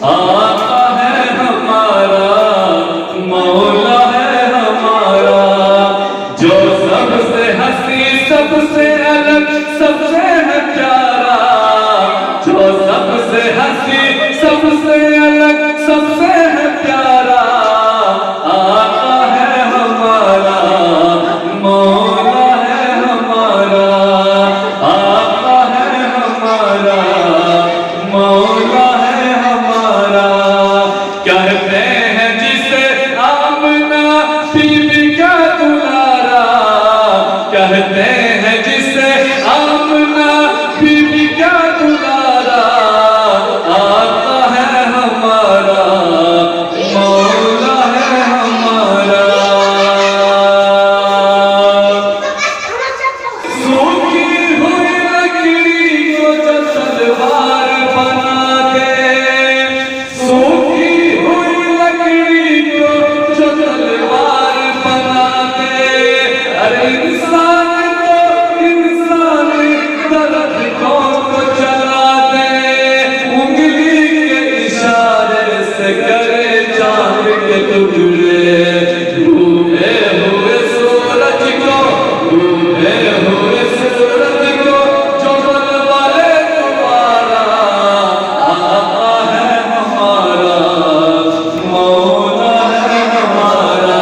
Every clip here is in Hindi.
आका है हमारा, मौला है हमारा, जो सबसे हंसी सबसे अलग सबसे है प्यारा, जो सबसे हंसी सबसे अलग सबसे है प्यारा, आका है हमारा, मौला है हमारा, आका है हमारा, मौला है हमारा। कहते हैं जिसे आमना बीबी का दुलारा, कहते हैं जिसे आमना बीबी का दुलारा, आका है हमारा, मौला है हमारा। सूखी हुई लकड़ी को जो तलवार बना दे, सूखी हुई लकड़ी को जो तलवार बना दे, अरे इंसान दर्द को जला दे, उंगली के इशारे से करे चांद के टुकड़े, डूबे हुए सूरज को, डूबे हुए सूरज को जो बनवाले तुम्हारा, आका है हमारा, मौला है हमारा।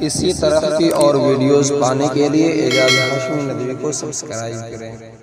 इसी तरह की और वीडियोस पाने के लिए एजाज हाशमी नदवी को सब्सक्राइब करें।